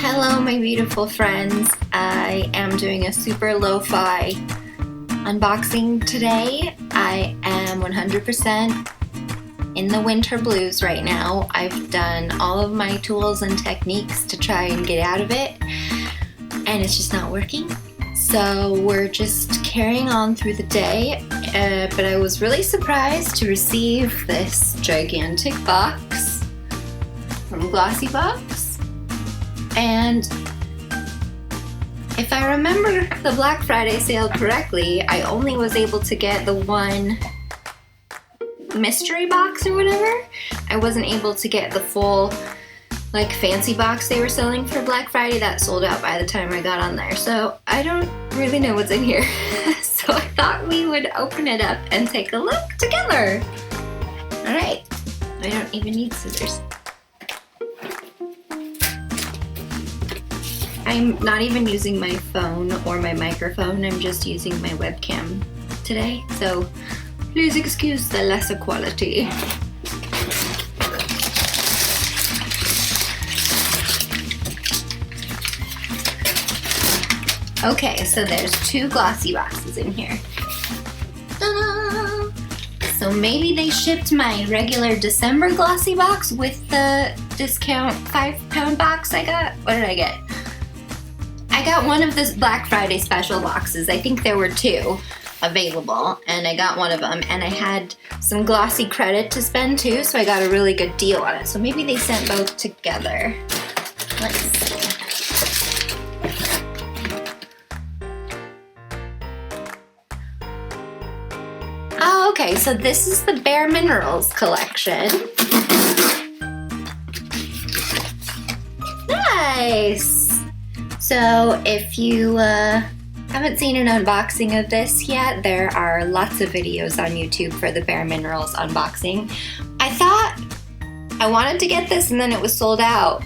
Hello my beautiful friends, I am doing a super lo-fi unboxing today. I am 100% in the winter blues right now. I've done all of my tools and techniques to try and get out of it, and it's just not working. So we're just carrying on through the day, but I was really surprised to receive this gigantic box from GLOSSYBOX. And if I remember the Black Friday sale correctly, I only was able to get the one mystery box or whatever. I wasn't able to get the full like fancy box they were selling for Black Friday. That sold out by the time I got on there. So I don't really know what's in here. So I thought we would open it up and take a look together. All right, I don't even need scissors. I'm not even using my phone or my microphone, I'm just using my webcam today, so please excuse the lesser quality. Okay, so there's two glossy boxes in here. Ta-da! So maybe they shipped my regular December glossy box with the discount 5-pound box I got. What did I get? I got one of the Black Friday special boxes. I think there were two available, and I got one of them, and I had some glossy credit to spend too, so I got a really good deal on it. So maybe they sent both together. Let's see. Oh, okay, so this is the BareMinerals collection. Nice! So if you haven't seen an unboxing of this yet, there are lots of videos on YouTube for the BareMinerals unboxing. I thought I wanted to get this and then it was sold out,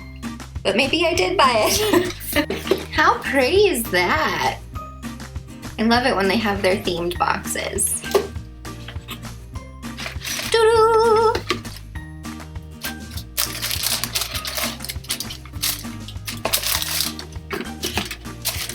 but maybe I did buy it. How pretty is that? I love it when they have their themed boxes. Doo-doo!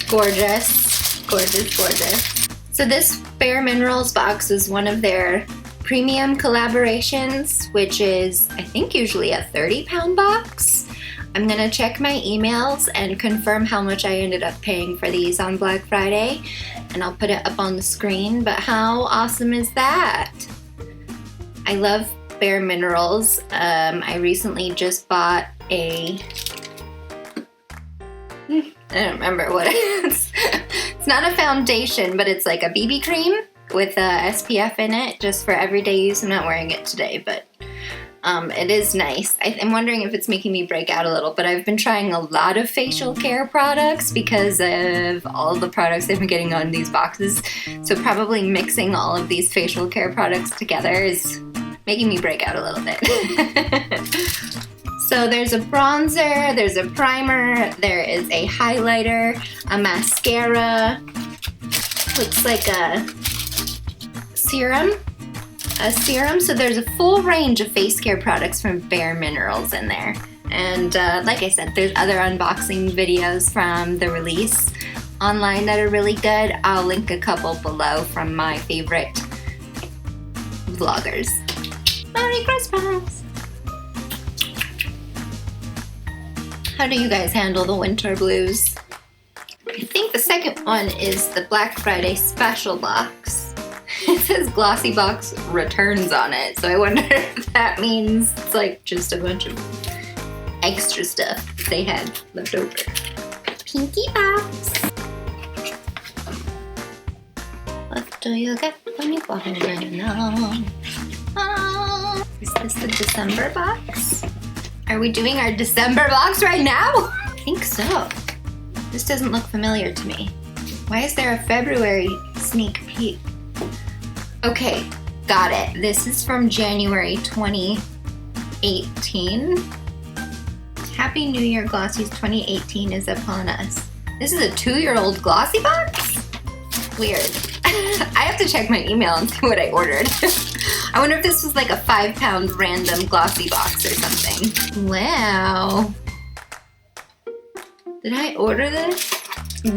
Gorgeous, gorgeous, gorgeous. So this BareMinerals box is one of their premium collaborations, which is, I think, usually a 30-pound box. I'm gonna check my emails and confirm how much I ended up paying for these on Black Friday, and I'll put it up on the screen, but how awesome is that? I love BareMinerals. I recently just bought a I don't remember what it is. It's not a foundation, but it's like a BB cream with SPF in it, just for everyday use. I'm not wearing it today, but it is nice. I'm wondering if it's making me break out a little, but I've been trying a lot of facial care products because of all the products I've been getting on these boxes. So probably mixing all of these facial care products together is making me break out a little bit. So there's a bronzer, there's a primer, there is a highlighter, a mascara, looks like a serum. So there's a full range of face care products from BareMinerals in there. And like I said, there's other unboxing videos from the release online that are really good. I'll link a couple below from my favorite vloggers. Merry Christmas! How do you guys handle the winter blues? I think the second one is the Black Friday special box. It says GLOSSYBOX returns on it, so I wonder if that means it's like just a bunch of extra stuff they had left over. Pinky box. What do you get when you go home? Oh, is this the December box? Are we doing our December box right now? I think so. This doesn't look familiar to me. Why is there a February sneak peek? Okay, got it. This is from January 2018. Happy New Year, Glossies. 2018 is upon us. This is a 2-year-old glossy box? Weird. I have to check my email and see what I ordered. I wonder if this was like a 5-pound random glossy box or something. Wow. Did I order this?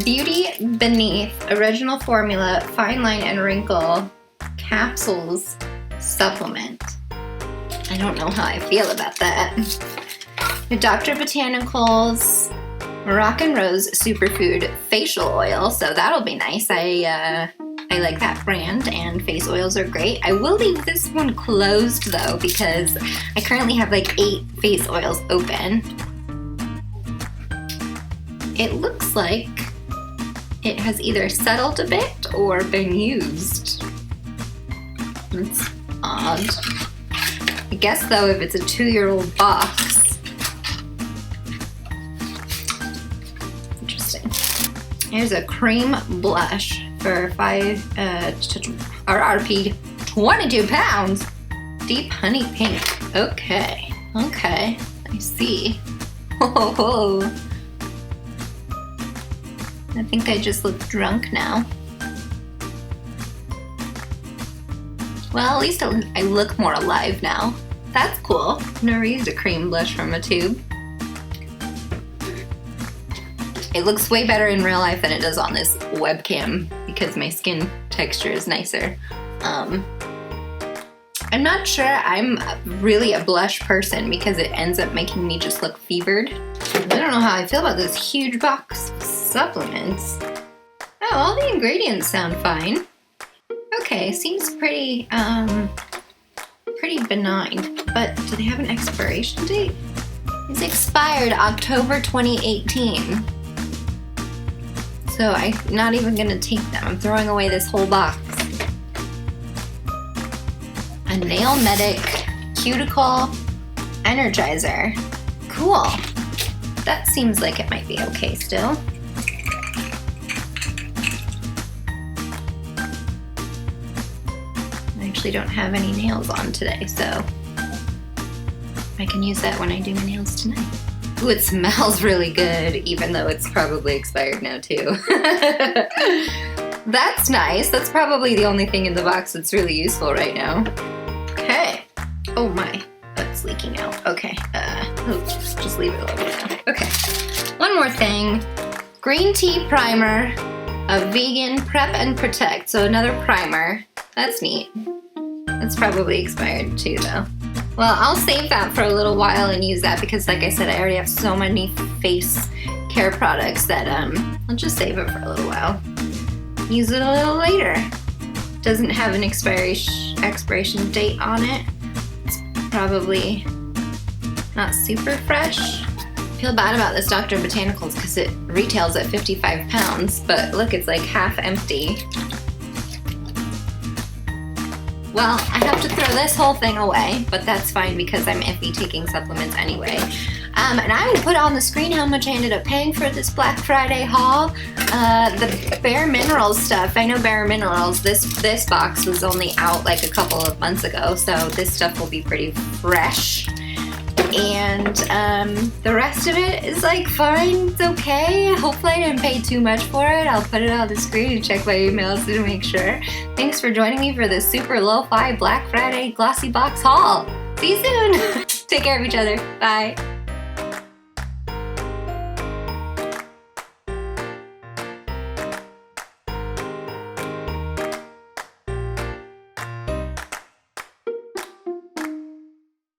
Beauty Beneath Original Formula Fine Line and Wrinkle Capsules Supplement. I don't know how I feel about that. The Dr. Botanicals Moroccan Rose Superfood Facial Oil, so that'll be nice. I like that brand, and face oils are great. I will leave this one closed though because I currently have like 8 face oils open. It looks like it has either settled a bit or been used. That's odd. I guess though, if it's a 2-year-old box. Interesting. Here's a cream blush for RRP 22 pounds. Deep honey pink. Okay. Okay. I see. Oh. I think I just look drunk now. Well, at least I look more alive now. That's cool. I've never used a cream blush from a tube. It looks way better in real life than it does on this webcam because my skin texture is nicer. I'm not sure I'm really a blush person because it ends up making me just look fevered. I don't know how I feel about this huge box of supplements. Oh, all the ingredients sound fine. Okay, seems pretty benign, but do they have an expiration date? It's expired October 2018. So I'm not even gonna take them. I'm throwing away this whole box. A Nail Medic Cuticle Energizer. Cool. That seems like it might be okay still. I actually don't have any nails on today, so I can use that when I do my nails tonight. Ooh, it smells really good, even though it's probably expired now too. That's nice. That's probably the only thing in the box that's really useful right now. Okay. Oh my, that's leaking out. Okay, oops, just leave it alone now. Okay, one more thing. Green tea primer, a vegan prep and protect. So another primer. That's neat. That's probably expired too though. Well, I'll save that for a little while and use that because like I said, I already have so many face care products that I'll just save it for a little while. Use it a little later. Doesn't have an expiration date on it. It's probably not super fresh. I feel bad about this Dr. Botanicals because it retails at 55 pounds, but look, it's like half empty. Well, I have to throw this whole thing away, but that's fine because I'm iffy taking supplements anyway. And I will put on the screen how much I ended up paying for this Black Friday haul. The BareMinerals stuff, I know BareMinerals, this box was only out like a couple of months ago, so this stuff will be pretty fresh. And the rest of it is like fine, it's okay. Hopefully I didn't pay too much for it. I'll put it on the screen and check my emails to make sure. Thanks for joining me for this super lo-fi Black Friday Glossy Box haul. See you soon. Take care of each other. Bye.